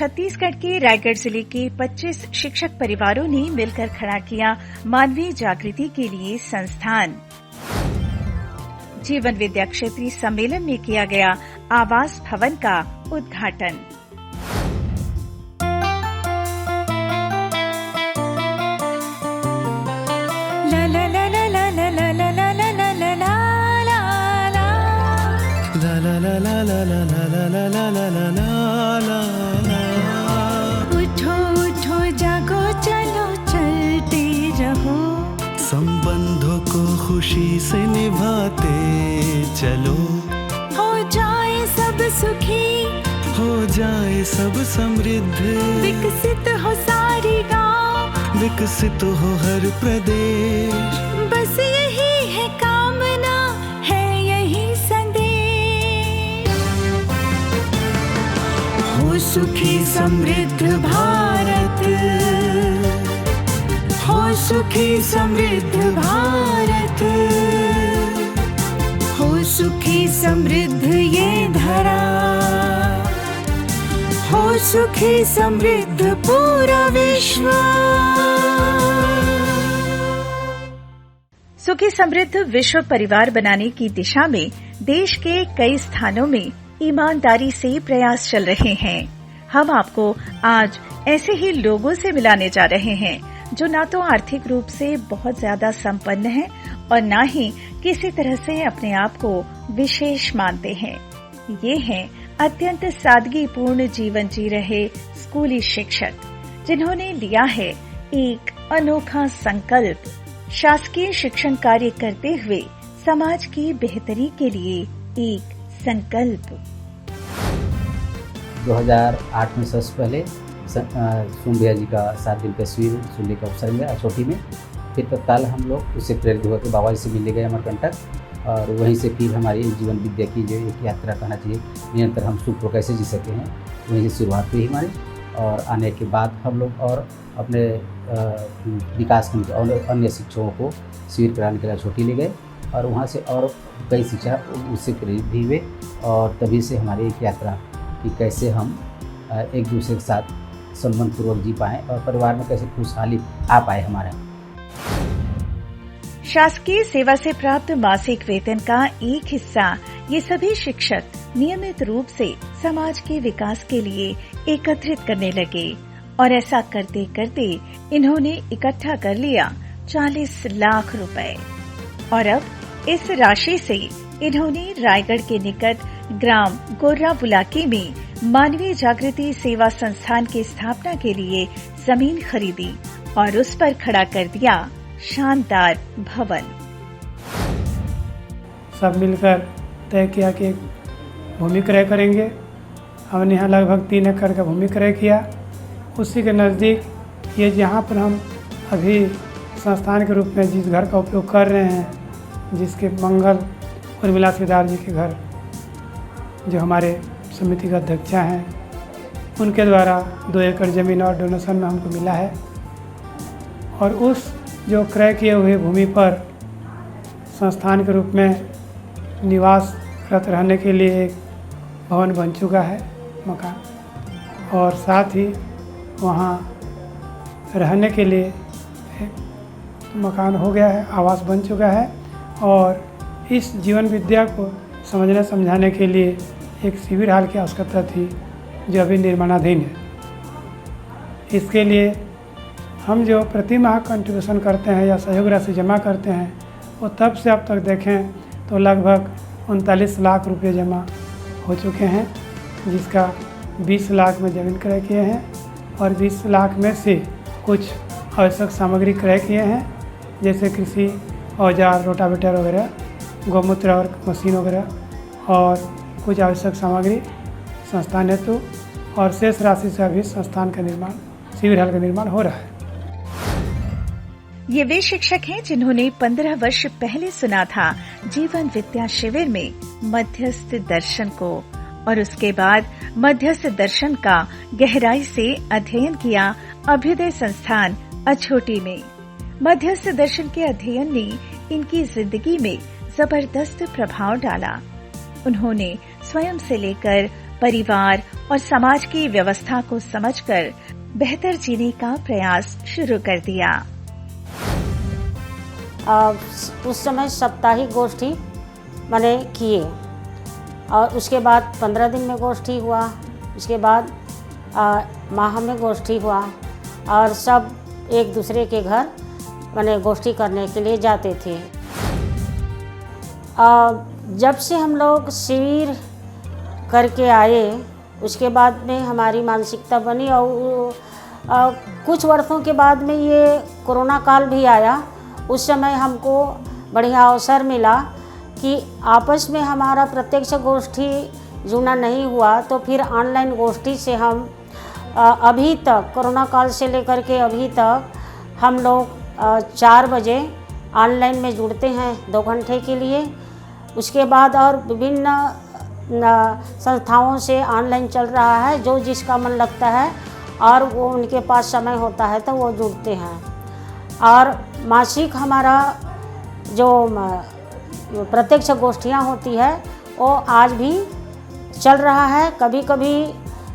छत्तीसगढ़ के रायगढ़ जिले के 25 शिक्षक परिवारों ने मिलकर खड़ा किया मानवीय जागृति के लिए संस्थान। जीवन विद्या क्षेत्रीय सम्मेलन में किया गया आवास भवन का उद्घाटन। ला ला ला ला ला ला ला ला ला ला ला ला ला ला ला ला ला ला। उठो उठो जागो चलो चलते रहो, संबंधों को खुशी से निभाते चलो। हो जाए सब सुखी, हो जाए सब समृद्ध, विकसित हो सारी गांव, विकसित हो हर प्रदेश। बस यही है कामना, है यही संदेश। हो सुखी समृद्ध भारत, हो सुखी समृद्ध भारत, हो सुखी समृद्ध ये धरा, हो सुखी समृद्ध पूरा विश्व। सुखी समृद्ध विश्व परिवार बनाने की दिशा में देश के कई स्थानों में ईमानदारी से प्रयास चल रहे हैं। हम आपको आज ऐसे ही लोगों से मिलाने जा रहे हैं जो ना तो आर्थिक रूप से बहुत ज्यादा संपन्न हैं और ना ही किसी तरह से अपने आप को विशेष मानते हैं। ये हैं अत्यंत सादगीपूर्ण जीवन जी रहे स्कूली शिक्षक, जिन्होंने लिया है एक अनोखा संकल्प, शासकीय शिक्षण कार्य करते हुए समाज की बेहतरी के लिए एक संकल्प। 2008 में सबसे पहले सोम भैया जी का 7 दिन का शिविर सुनने का अवसर मिला अछोटी में। फिर तत्काल हम लोग उससे प्रेरित हुआ कि बाबा जी से मिलने गए अमरकंटक, और वहीं से फिर हमारी जीवन विद्या की जो एक यात्रा कहना चाहिए, निरंतर हम सुख को कैसे जी सके हैं, वहीं से शुरुआत हुई हमारी। और आने के बाद हम लोग और अपने विकास खंड और अन्य शिक्षकों को शिविर कराने के लिए अछोटी ले गए, और वहाँ से और कई शिक्षक उससे प्रेरित भी हुए। और तभी से हमारी एक यात्रा कि कैसे हम एक दूसरे के साथ संबंधपूर्वक जी पाएँ और परिवार में कैसे खुशहाली आ पाए हमारे। शासकीय सेवा से प्राप्त मासिक वेतन का एक हिस्सा ये सभी शिक्षक नियमित रूप से समाज के विकास के लिए एकत्रित करने लगे, और ऐसा करते करते इन्होंने इकट्ठा कर लिया 40 लाख रुपए। और अब इस राशि से इन्होंने रायगढ़ के निकट ग्राम गोर्रा बुलाकी में मानवीय जागृति सेवा संस्थान की स्थापना के लिए जमीन खरीदी और उस पर खड़ा कर दिया शानदार भवन। सब मिलकर तय किया कि भूमि क्रय करेंगे। हमने यहाँ लगभग 3 एकड़ का भूमि क्रय किया। उसी के नज़दीक ये जहाँ पर हम अभी संस्थान के रूप में जिस घर का उपयोग कर रहे हैं, जिसके मंगल उर्मिला सिदार जी के घर, जो हमारे समिति का अध्यक्ष हैं, उनके द्वारा 2 एकड़ ज़मीन और डोनेशन में हमको मिला है। और उस जो क्रय किए हुए भूमि पर संस्थान के रूप में निवासरत रहने के लिए एक भवन बन चुका है, मकान, और साथ ही वहाँ रहने के लिए एक मकान हो गया है, आवास बन चुका है। और इस जीवन विद्या को समझने समझाने के लिए एक शिविर हाल की आवश्यकता थी, जो अभी निर्माणाधीन है। इसके लिए हम जो प्रति माह कंट्रीब्यूशन करते हैं या सहयोग राशि जमा करते हैं, वो तब से अब तक देखें तो लगभग 39 लाख रुपये जमा हो चुके हैं, जिसका 20 लाख में ज़मीन क्रय किए हैं और 20 लाख में से कुछ आवश्यक सामग्री क्रय किए हैं, जैसे कृषि औजार, रोटावेटर वगैरह, गौमूत्र और मशीन वगैरह, और कुछ आवश्यक सामग्री संस्थान हेतु। और शेष राशि से अभी संस्थान का निर्माण, शिविर हाल का निर्माण हो रहा है। ये वे शिक्षक हैं जिन्होंने 15 वर्ष पहले सुना था जीवन विद्या शिविर में मध्यस्थ दर्शन को, और उसके बाद मध्यस्थ दर्शन का गहराई से अध्ययन किया अभ्युदय संस्थान अछोटी में। मध्यस्थ दर्शन के अध्ययन ने इनकी जिंदगी में जबरदस्त प्रभाव डाला। उन्होंने स्वयं से लेकर परिवार और समाज की व्यवस्था को समझकर बेहतर जीने का प्रयास शुरू कर दिया। उस समय साप्ताहिक गोष्ठी मैंने किए और उसके बाद 15 दिन में गोष्ठी हुआ, उसके बाद माह में गोष्ठी हुआ और सब एक दूसरे के घर मैंने गोष्ठी करने के लिए जाते थे। जब से हम लोग शिविर करके आए उसके बाद में हमारी मानसिकता बनी और कुछ वर्षों के बाद में ये कोरोना काल भी आया। उस समय हमको बढ़िया अवसर मिला कि आपस में हमारा प्रत्यक्ष गोष्ठी जुड़ना नहीं हुआ, तो फिर ऑनलाइन गोष्ठी से हम अभी तक कोरोना काल से लेकर के अभी तक हम लोग 4 बजे ऑनलाइन में जुड़ते हैं 2 घंटे के लिए। उसके बाद और विभिन्न संस्थाओं से ऑनलाइन चल रहा है, जो जिसका मन लगता है और वो उनके पास समय होता है तो वो जुड़ते हैं। और मासिक हमारा जो प्रत्यक्ष गोष्ठियाँ होती है वो आज भी चल रहा है। कभी कभी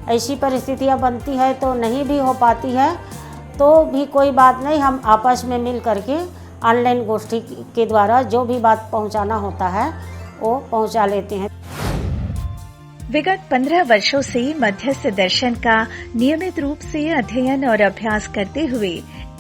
ऐसी परिस्थितियाँ बनती है तो नहीं भी हो पाती है, तो भी कोई बात नहीं, हम आपस में मिल करके ऑनलाइन गोष्ठी के द्वारा जो भी बात पहुंचाना होता है वो पहुंचा लेते हैं। विगत 15 वर्षों से मध्यस्थ दर्शन का नियमित रूप से अध्ययन और अभ्यास करते हुए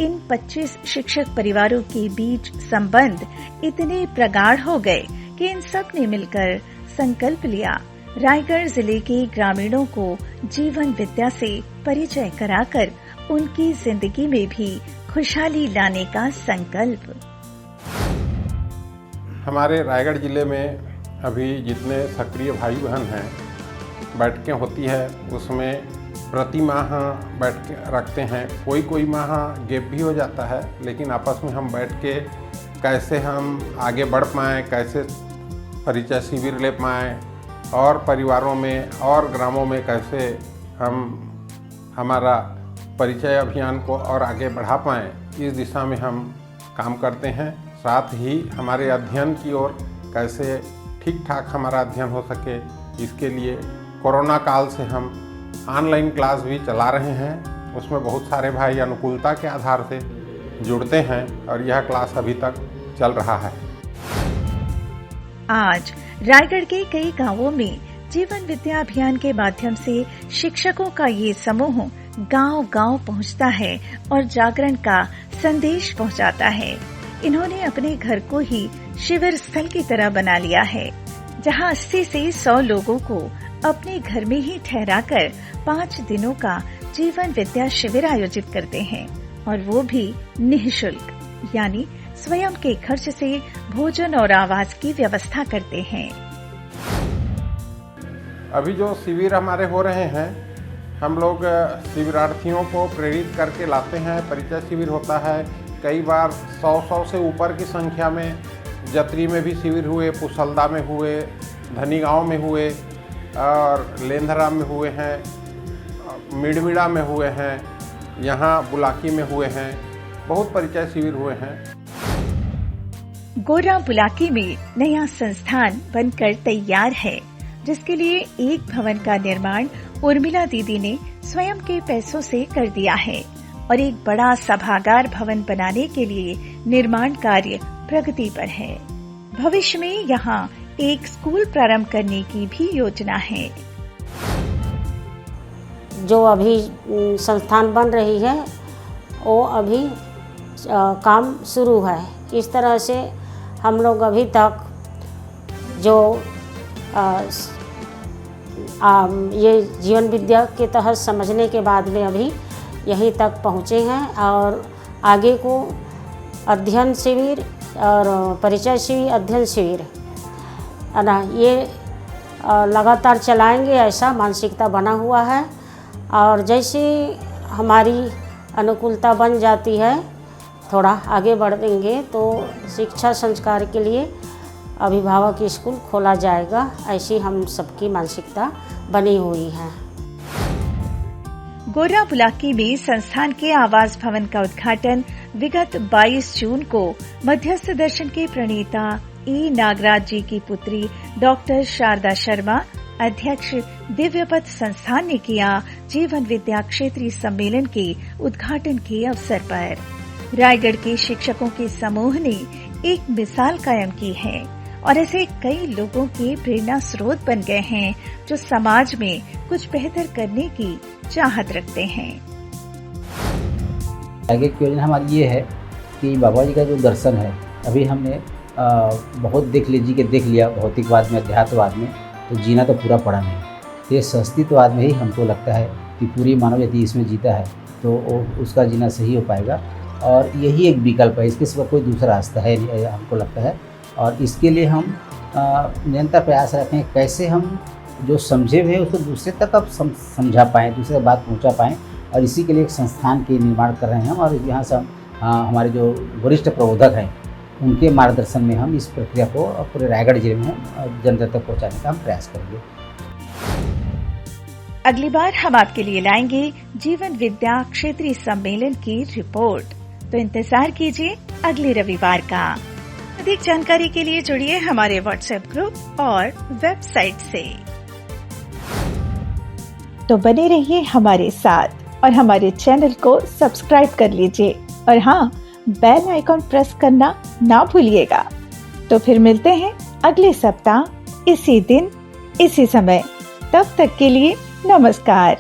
इन 25 शिक्षक परिवारों के बीच संबंध इतने प्रगाढ़ हो गए कि इन सब ने मिलकर संकल्प लिया रायगढ़ जिले के ग्रामीणों को जीवन विद्या से परिचय कराकर उनकी जिंदगी में भी खुशहाली लाने का संकल्प। हमारे रायगढ़ जिले में अभी जितने सक्रिय भाई बहन हैं, बैठकें होती है उसमें प्रति माह बैठ रखते हैं। कोई माह गैप भी हो जाता है, लेकिन आपस में हम बैठ के कैसे हम आगे बढ़ पाएँ, कैसे परिचय शिविर ले पाएँ और परिवारों में और ग्रामों में कैसे हम हमारा परिचय अभियान को और आगे बढ़ा पाएँ, इस दिशा में हम काम करते हैं। साथ ही हमारे अध्ययन की ओर कैसे ठीक ठाक हमारा अध्ययन हो सके, इसके लिए कोरोना काल से हम ऑनलाइन क्लास भी चला रहे हैं। उसमें बहुत सारे भाई अनुकूलता के आधार से जुड़ते हैं और यह क्लास अभी तक चल रहा है। आज रायगढ़ के कई गांवों में जीवन विद्या अभियान के माध्यम से शिक्षकों का ये समूह गांव-गांव पहुंचता है और जागरण का संदेश पहुंचाता है। इन्होंने अपने घर को ही शिविर स्थल की तरह बना लिया है, जहां 80 से 100 लोगों को अपने घर में ही ठहराकर 5 दिनों का जीवन विद्या शिविर आयोजित करते हैं और वो भी निःशुल्क, यानी स्वयं के खर्च से भोजन और आवास की व्यवस्था करते हैं। अभी जो शिविर हमारे हो रहे हैं, हम लोग शिविरार्थियों को प्रेरित करके लाते हैं। परिचय शिविर होता है, कई बार 100 से ऊपर की संख्या में जतरी में भी शिविर हुए, पुसलदा में हुए, धनीगांव में हुए और लेंधरा में हुए हैं, मिड़मिड़ा में हुए हैं, यहाँ बुलाकी में हुए हैं, बहुत परिचय शिविर हुए हैं। गोरा बुलाकी में नया संस्थान बनकर तैयार है, जिसके लिए एक भवन का निर्माण उर्मिला दीदी ने स्वयं के पैसों से कर दिया है और एक बड़ा सभागार भवन बनाने के लिए निर्माण कार्य प्रगति पर है। भविष्य में यहाँ एक स्कूल प्रारंभ करने की भी योजना है। जो अभी संस्थान बन रही है वो अभी काम शुरू है। इस तरह से हम लोग अभी तक जो ये जीवन विद्या के तहत समझने के बाद में अभी यहीं तक पहुँचे हैं और आगे को अध्ययन शिविर और परिचय शिविर, अध्ययन शिविर है ना, ये लगातार चलाएंगे, ऐसा मानसिकता बना हुआ है। और जैसे हमारी अनुकूलता बन जाती है, थोड़ा आगे बढ़ेंगे तो शिक्षा संस्कार के लिए अभिभावक स्कूल खोला जाएगा, ऐसी हम सबकी मानसिकता बनी हुई है। गोरा बुलाकी में संस्थान के आवास भवन का उद्घाटन विगत 22 जून को मध्यस्थ दर्शन के प्रणेता ए नागराज जी की पुत्री डॉक्टर शारदा शर्मा अध्यक्ष दिव्यपथ संस्थान ने किया जीवन विद्या क्षेत्रीय सम्मेलन के उद्घाटन के अवसर पर। रायगढ़ के शिक्षकों के समूह ने एक मिसाल कायम की है और ऐसे कई लोगों के प्रेरणा स्रोत बन गए हैं जो समाज में कुछ बेहतर करने की चाहत रखते हैं। आगे की योजना हमारी ये है कि बाबा जी का जो दर्शन है, अभी हमने बहुत देख लिया भौतिकवाद में, अध्यात्मवाद में, तो जीना तो पूरा पड़ा नहीं। तो ये अस्तित्ववाद में ही हमको लगता है कि पूरी मानव जाति इसमें जीता है तो उसका जीना सही हो पाएगा और यही एक विकल्प है, इसके सिवा कोई दूसरा रास्ता है नहीं हमको लगता है। और इसके लिए हम निरंतर प्रयास रखें कैसे हम जो समझे हुए उसको दूसरे तक अब समझा पाएँ, दूसरे बात पहुँचा पाएँ। और इसी के लिए एक संस्थान के निर्माण कर रहे हैं हम, और यहाँ से हम हमारे जो वरिष्ठ प्रबोधक हैं उनके मार्गदर्शन में हम इस प्रक्रिया को पूरे रायगढ़ जिले में जनता तक पहुँचाने का हम प्रयास करेंगे। अगली बार हम आपके लिए लाएंगे जीवन विद्या क्षेत्रीय सम्मेलन की रिपोर्ट, तो इंतजार कीजिए अगले रविवार का। अधिक जानकारी के लिए जुड़िए हमारे व्हाट्सएप ग्रुप और वेबसाइट से। तो बने रहिए हमारे साथ और हमारे चैनल को सब्सक्राइब कर लीजिए और हाँ, बेल आइकॉन प्रेस करना ना भूलिएगा। तो फिर मिलते हैं अगले सप्ताह इसी दिन इसी समय। तब तक के लिए नमस्कार।